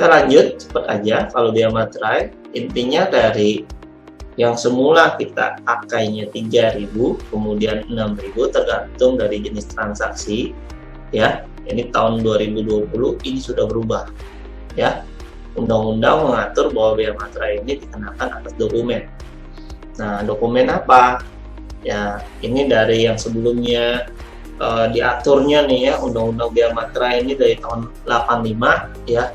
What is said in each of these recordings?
Kita lanjut cepat aja. Kalau biaya materai, intinya dari yang semula kita pakainya 3.000, kemudian 6.000 tergantung dari jenis transaksi ya. Ini tahun 2020 ini sudah berubah ya. Undang-undang mengatur bahwa biaya materai ini dikenakan atas dokumen. Nah, dokumen apa? Ya, ini dari yang sebelumnya diaturnya nih ya, undang-undang biaya materai ini dari tahun 85 ya.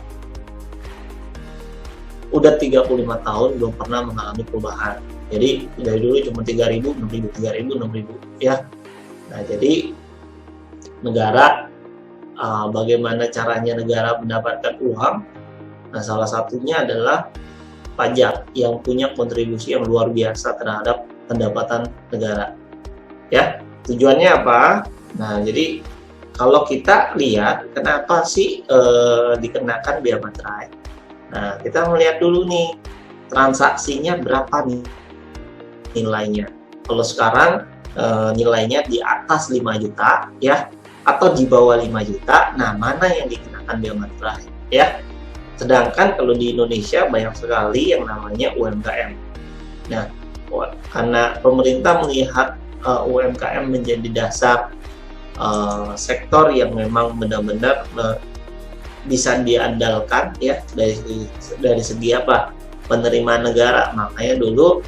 Udah 35 tahun belum pernah mengalami perubahan. Jadi dari dulu cuma 3.000, 6.000, 3.000, 6.000 ya. Nah, jadi negara bagaimana caranya negara mendapatkan uang? Nah, salah satunya adalah pajak yang punya kontribusi yang luar biasa terhadap pendapatan negara. Ya, tujuannya apa? Nah, jadi kalau kita lihat kenapa sih dikenakan biaya materai? Nah, kita melihat dulu nih transaksinya berapa nih nilainya. Kalau sekarang nilainya di atas 5 juta ya, atau di bawah 5 juta. Nah, mana yang dikenakan biaya materai ya? Sedangkan kalau di Indonesia banyak sekali yang namanya UMKM. Nah, karena pemerintah melihat UMKM menjadi dasar sektor yang memang benar-benar bisa diandalkan ya dari segi apa? Penerimaan negara. Makanya dulu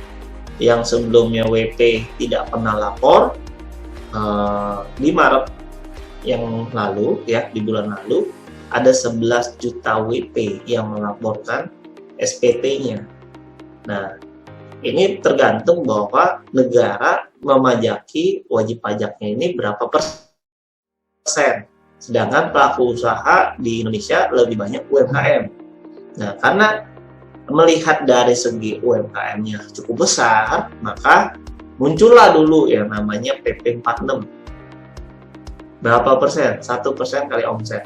yang sebelumnya WP tidak pernah lapor, di Maret yang lalu ya, di bulan lalu ada 11 juta WP yang melaporkan SPT-nya. Nah, ini tergantung bahwa negara memajaki wajib pajaknya ini berapa persen. Sedangkan pelaku usaha di Indonesia lebih banyak UMKM. Nah, karena melihat dari segi UMKM-nya cukup besar, maka muncullah dulu yang namanya PP 46. Berapa persen? 1% kali omset.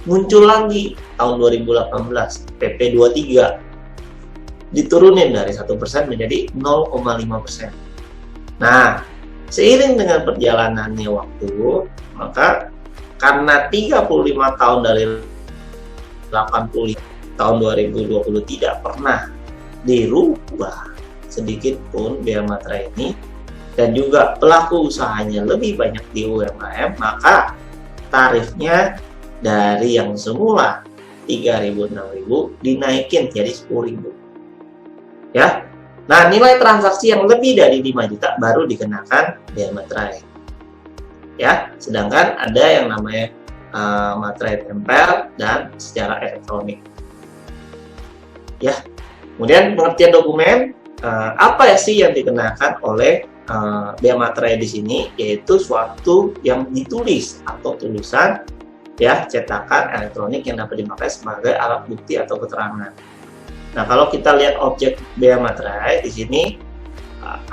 Muncul lagi tahun 2018, PP 23. Diturunin dari 1% menjadi 0,5%. Nah, seiring dengan perjalanannya waktu, maka karena 35 tahun dari 80 tahun 2020 tidak pernah dirubah sedikit pun biaya materai ini, dan juga pelaku usahanya lebih banyak di UMKM, maka tarifnya dari yang semula 3.000, 6.000 dinaikin jadi 10.000 ya. Nah, nilai transaksi yang lebih dari 5 juta baru dikenakan biaya materai ya. Sedangkan ada yang namanya materai tempel dan secara elektronik ya. Kemudian pengertian dokumen, apa sih yang dikenakan oleh biaya materai di sini, yaitu suatu yang ditulis atau tulisan ya, cetakan elektronik yang dapat dipakai sebagai alat bukti atau keterangan. Nah, kalau kita lihat objek biaya materai di sini,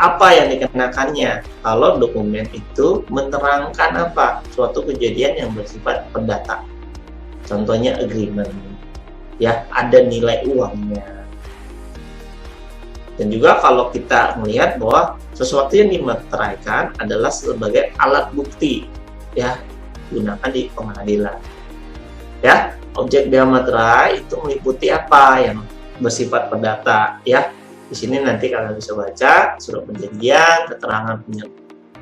apa yang dikenakannya? Kalau dokumen itu menerangkan apa? Suatu kejadian yang bersifat perdata. Contohnya agreement, ya, ada nilai uangnya. Dan juga kalau kita melihat bahwa sesuatu yang dimateraikan adalah sebagai alat bukti, ya, gunakan di pengadilan. Ya, objek biaya materai itu meliputi apa yang bersifat perdata, ya. Di sini nanti kalian bisa baca surat perjanjian, keterangan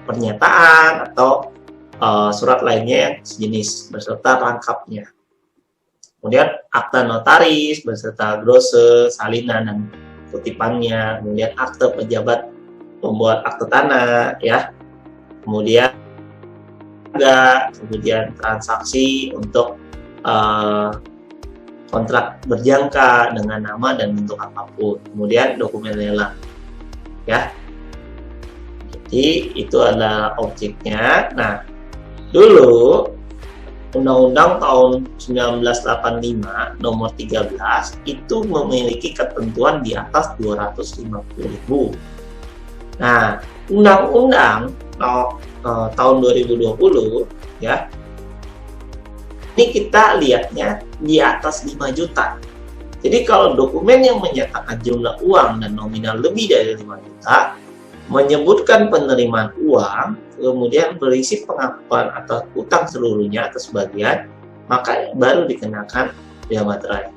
pernyataan, atau surat lainnya yang sejenis beserta rangkapnya. Kemudian akta notaris beserta glose, salinan dan kutipannya. Kemudian akte pejabat pembuat akte tanah, ya. Kemudian transaksi untuk kontrak berjangka dengan nama dan bentuk apapun. Kemudian dokumen lelang, ya. Jadi itu adalah objeknya. Nah, dulu Undang-Undang tahun 1985 nomor 13 itu memiliki ketentuan di atas 250.000. Nah, Undang-Undang tahun 2020 ya, ini kita lihatnya di atas 5 juta. Jadi kalau dokumen yang menyatakan jumlah uang dan nominal lebih dari 5 juta, menyebutkan penerimaan uang, kemudian berisi pengakuan atas utang seluruhnya atau sebagian, maka baru dikenakan biaya materai.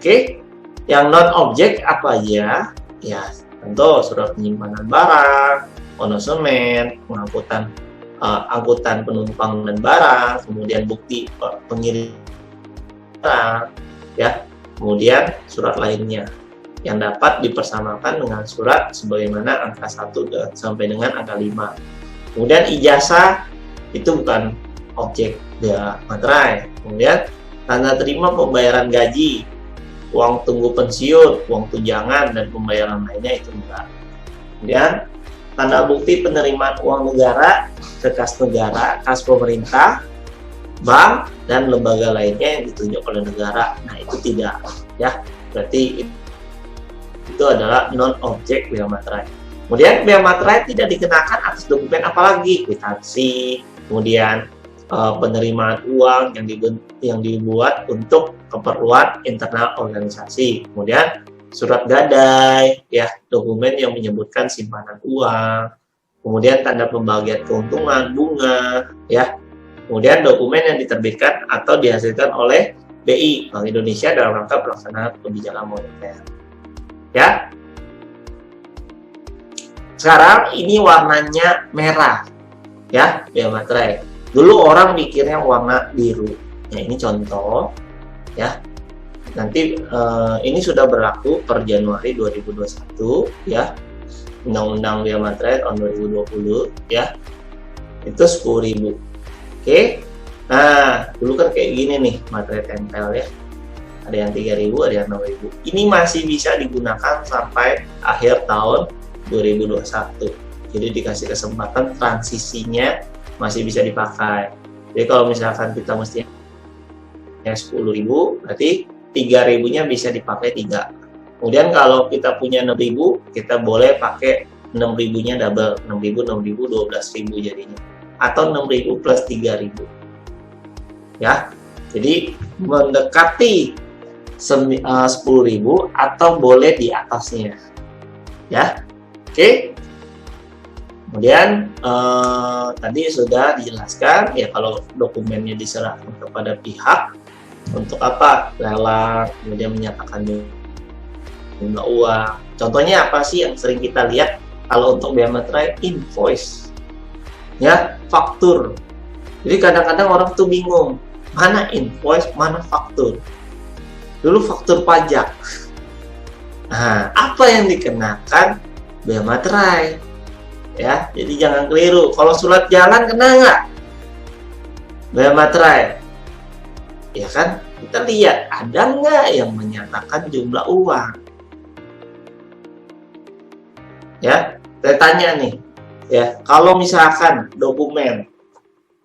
Oke, yang non objek apa aja? Ya, tentu surat penyimpanan barang, konsumen, angkutan penumpang dan barang, kemudian bukti pengiriman barang, ya, kemudian surat lainnya yang dapat dipersamakan dengan surat sebagaimana angka 1 sampai dengan angka 5. Kemudian ijazah itu bukan objek dia materai. Kemudian tanda terima pembayaran gaji, uang tunggu pensiun, uang tunjangan, dan pembayaran lainnya itu enggak. Kemudian tanda bukti penerimaan uang negara ke kas negara, kas pemerintah, bank, dan lembaga lainnya yang ditunjuk oleh negara. Nah, itu tidak, ya. Berarti itu adalah non objek bea materai. Kemudian bea materai tidak dikenakan atas dokumen apalagi kwitansi, kemudian penerimaan uang yang dibuat untuk keperluan internal organisasi, kemudian surat gadai, ya, dokumen yang menyebutkan simpanan uang, kemudian tanda pembagian keuntungan, bunga, ya, kemudian dokumen yang diterbitkan atau dihasilkan oleh BI, Bank Indonesia, dalam rangka pelaksanaan kebijakan moneter. Ya, sekarang ini warnanya merah, ya, bea materai. Dulu orang mikirnya warna biru. Nah, ini contoh, ya. Nanti ini sudah berlaku per Januari 2021, ya. Undang-Undang bea materai tahun 2020, ya. Itu 10.000. Oke. Nah, dulu kan kayak gini nih, materai tempel, ya. Ada yang 3.000, ada yang 6.000. Ini masih bisa digunakan sampai akhir tahun 2021. Jadi dikasih kesempatan transisinya masih bisa dipakai. Jadi kalau misalkan kita mesti 10.000, berarti 3.000-nya bisa dipakai 3. Kemudian kalau kita punya 6.000, kita boleh pakai 6.000-nya double, 6.000, 6.000, 12.000 jadinya. Atau 6.000 plus 3.000. Ya. Jadi mendekati 10.000 atau boleh di atasnya. Ya. Oke. Kemudian tadi sudah dijelaskan, ya, kalau dokumennya diserahkan kepada pihak untuk apa? Lelang, kemudian menyatakan jumlah uang. Contohnya apa sih yang sering kita lihat kalau untuk bea materai? Invoice, ya, faktur. Jadi kadang-kadang orang tuh bingung, mana invoice, mana faktur. Dulu faktur pajak. Nah, apa yang dikenakan bea materai? Ya, jadi jangan keliru. Kalau surat jalan kena nggak bea materai? Ya kan, kita lihat ada nggak yang menyatakan jumlah uang. Ya, saya tanya nih, ya, kalau misalkan dokumen,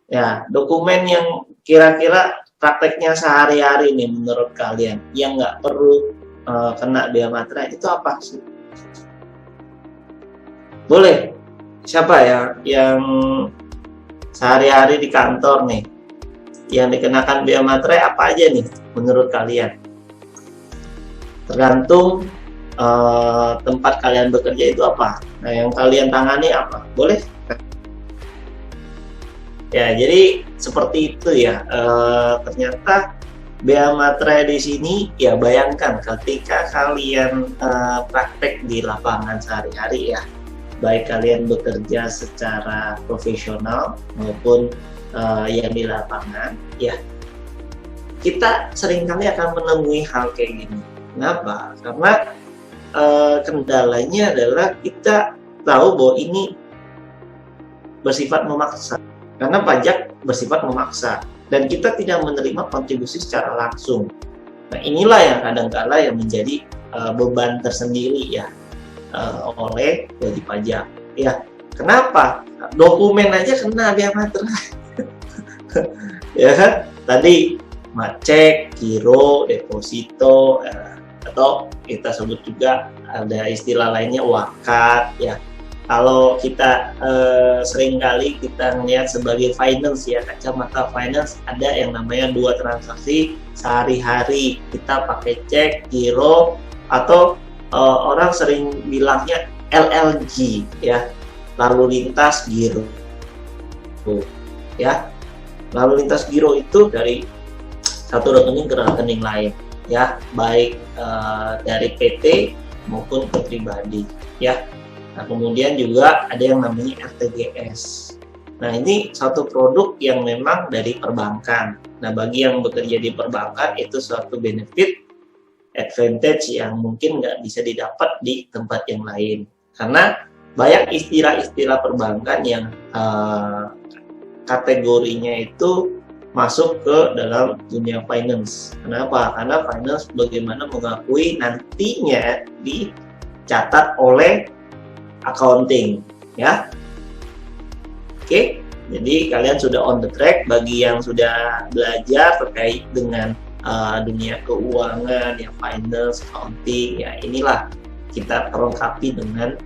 ya, dokumen yang kira-kira prakteknya sehari-hari nih menurut kalian, yang nggak perlu kena bea materai, itu apa sih? Boleh. Siapa ya yang sehari-hari di kantor nih yang dikenakan bea materai apa aja nih menurut kalian? Tergantung tempat kalian bekerja itu apa. Nah, yang kalian tangani apa? Boleh? Ya, jadi seperti itu ya. Ternyata bea materai di sini, ya, bayangkan ketika kalian praktek di lapangan sehari-hari, ya, baik kalian bekerja secara profesional maupun yang di lapangan, ya, kita seringkali akan menemui hal kayak gini. Kenapa? Karena kendalanya adalah kita tahu bahwa ini bersifat memaksa. Karena pajak bersifat memaksa dan kita tidak menerima kontribusi secara langsung. Nah, inilah yang kadang-kala yang menjadi beban tersendiri, ya, oleh wajib pajak. Ya, kenapa? Dokumen aja kena bea materai. Ya kan? Tadi cek, giro, deposito, atau kita sebut juga ada istilah lainnya wakat, ya. Kalau kita seringkali kita melihat sebagai finance, ya, kacamata finance, ada yang namanya 2 transaksi sehari-hari. Kita pakai cek, giro, atau orang sering bilangnya LLG, ya, lalu lintas giro, ya. Lalu lintas giro itu dari satu rekening ke rekening lain. ya, baik dari PT maupun ke pribadi, ya. Nah, kemudian juga ada yang namanya RTGS. Nah, ini satu produk yang memang dari perbankan. Nah, bagi yang bekerja di perbankan itu suatu benefit, advantage yang mungkin nggak bisa didapat di tempat yang lain. Karena banyak istilah-istilah perbankan yang kategorinya itu masuk ke dalam dunia finance. Kenapa? Karena finance bagaimana mengakui nantinya dicatat oleh accounting, ya. Oke, jadi kalian sudah on the track. Bagi yang sudah belajar terkait dengan dunia keuangan, ya finance, accounting, ya inilah kita perlengkapi dengan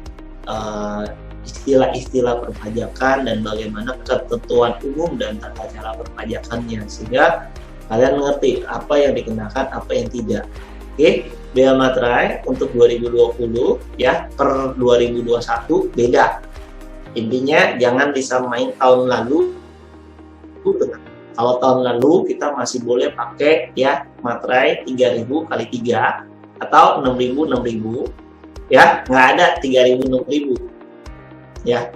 istilah-istilah perpajakan dan bagaimana ketentuan umum dan tata cara perpajakannya, sehingga kalian mengerti apa yang dikenakan, apa yang tidak. Oke, Bea Materai untuk 2020 ya per 2021 beda. Intinya jangan disamain tahun lalu dengan, kalau tahun lalu kita masih boleh pakai ya materai 3000 kali 3 atau 6000 ya, nggak ada 3000 6000 ya.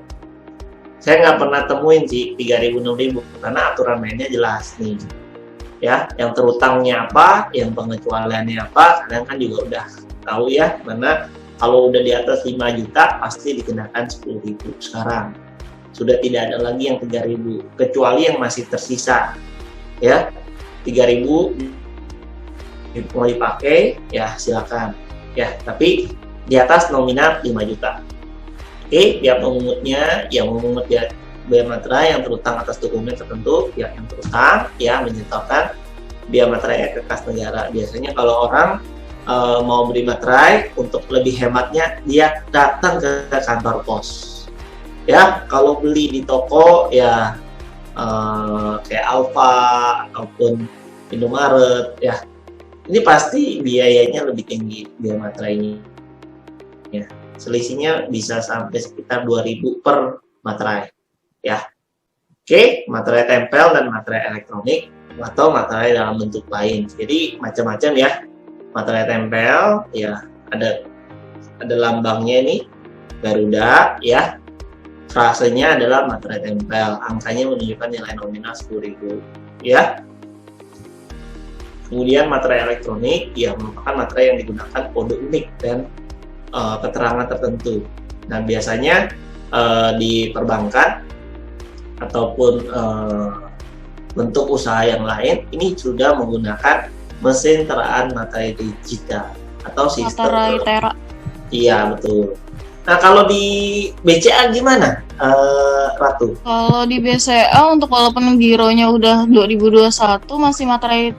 Saya nggak pernah temuin sih 3000 6000 karena aturan mainnya jelas nih ya, yang terutangnya apa, yang pengecualiannya apa, kalian kan juga udah tahu ya, mana kalau udah di atas 5 juta pasti dikenakan 10.000. Sekarang sudah tidak ada lagi yang 3.000 kecuali yang masih tersisa ya. 3.000 mau dipakai ya silakan ya, tapi di atas nominal 5 juta. Oke, tiap pemungutnya yang memungut ya bea materai yang terutang atas dokumen tertentu, ya yang terutang ya menyetorkan bea materai ke kas negara. Biasanya kalau orang mau beli materai untuk lebih hematnya dia datang ke kantor pos ya. Kalau beli di toko ya kayak Alfa ataupun Indomaret ya, ini pasti biayanya lebih tinggi bea materainya ya. Selisihnya bisa sampai sekitar 2.000 per materai ya. Oke, materai tempel dan materai elektronik atau materai dalam bentuk lain, jadi macam-macam ya. Materai tempel ya ada lambangnya ini Garuda ya, frasenya adalah materai tempel, angkanya menunjukkan nilai nominal 10.000 ya. Kemudian materai elektronik ya merupakan materai yang digunakan kode unik dan keterangan tertentu. Nah, biasanya di perbankan ataupun bentuk usaha yang lain ini sudah menggunakan mesin teraan materai digital atau sistem materai tera. Iya, betul. Nah, kalau di BCA gimana, Ratu? Kalau di BCA untuk walaupun gironya udah 2021 masih materai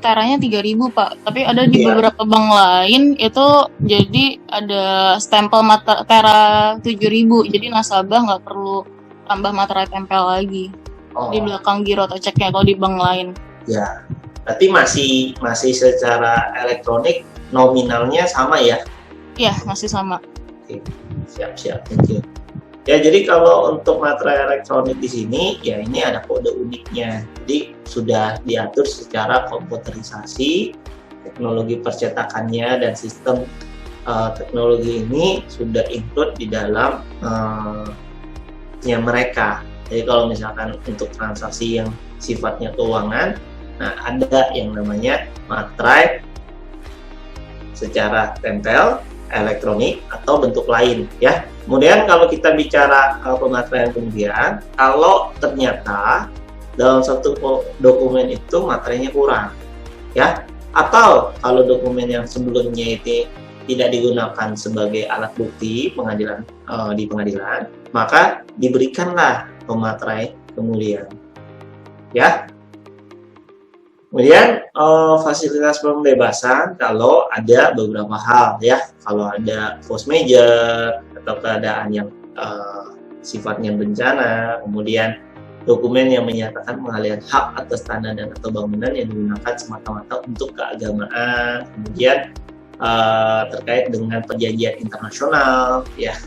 teranya 3.000 Pak. Tapi ada di beberapa bank lain itu jadi ada stempel tera 7.000. Jadi nasabah nggak perlu tambah materai tempel lagi di belakang giro atau ceknya kalau di bank lain. Ya. Berarti masih secara elektronik nominalnya sama ya? Iya, masih sama. Oke, siap, thank you. Ya, jadi kalau untuk materai elektronik di sini ya ini ada kode uniknya. Jadi sudah diatur secara komputerisasi, teknologi percetakannya dan sistem teknologi ini sudah include di dalam mereka. Jadi kalau misalkan untuk transaksi yang sifatnya keuangan, nah ada yang namanya materai secara tempel, elektronik atau bentuk lain ya. Kemudian kalau kita bicara pemateraian kemudian, kalau ternyata dalam satu dokumen itu materainya kurang ya, atau kalau dokumen yang sebelumnya itu tidak digunakan sebagai alat bukti pengadilan di pengadilan, maka diberikanlah pematerai kemudian ya. Kemudian fasilitas pembebasan kalau ada beberapa hal ya, kalau ada force majeure atau keadaan yang sifatnya bencana, kemudian dokumen yang menyatakan pengalihan hak atas tanah dan atau bangunan yang digunakan semata-mata untuk keagamaan, kemudian terkait dengan perjanjian internasional ya,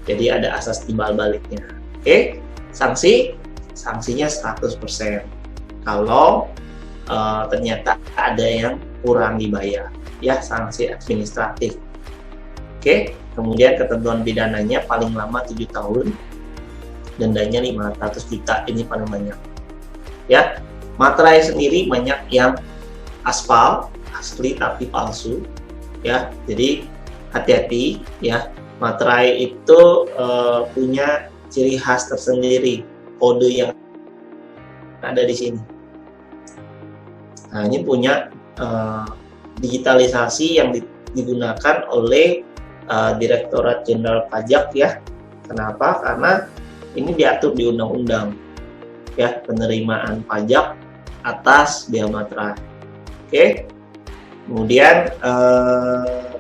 jadi ada asas timbal baliknya. Oke, sanksinya 100% kalau ternyata ada yang kurang dibayar, ya, sanksi administratif. Oke, kemudian ketentuan pidananya paling lama 7 tahun, dendanya 500 juta, ini paling banyak. Ya, materai sendiri banyak yang aspal, asli tapi palsu, ya. Jadi hati-hati, ya. Materai itu punya ciri khas tersendiri, kode yang ada di sini. Nah, ini punya digitalisasi yang digunakan oleh Direktorat Jenderal Pajak, ya. Kenapa? Karena ini diatur di undang-undang, ya, penerimaan pajak atas biaya materai. Oke. Kemudian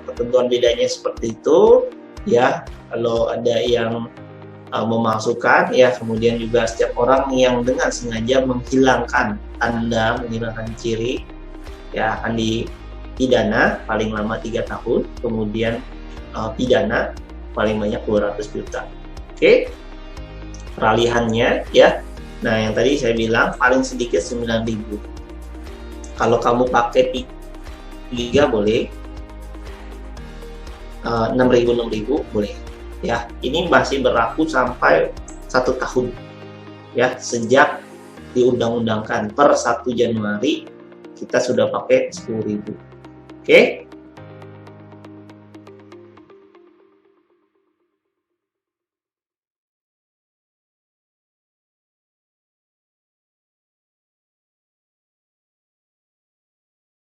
ketentuan bedanya seperti itu, ya. Kalau ada yang memasukkan, ya, kemudian juga setiap orang yang dengan sengaja menghilangkan tanda, menghilangkan ciri, ya, akan dipidana paling lama 3 tahun, kemudian pidana paling banyak 200 juta. Oke. Peralihannya, ya. Nah, yang tadi saya bilang paling sedikit 9.000. Kalau kamu pakai 3 boleh, 6.000 boleh. Ya, ini masih berlaku sampai 1 tahun, ya, sejak diundang-undangkan per 1 Januari kita sudah pakai 10.000. Oke.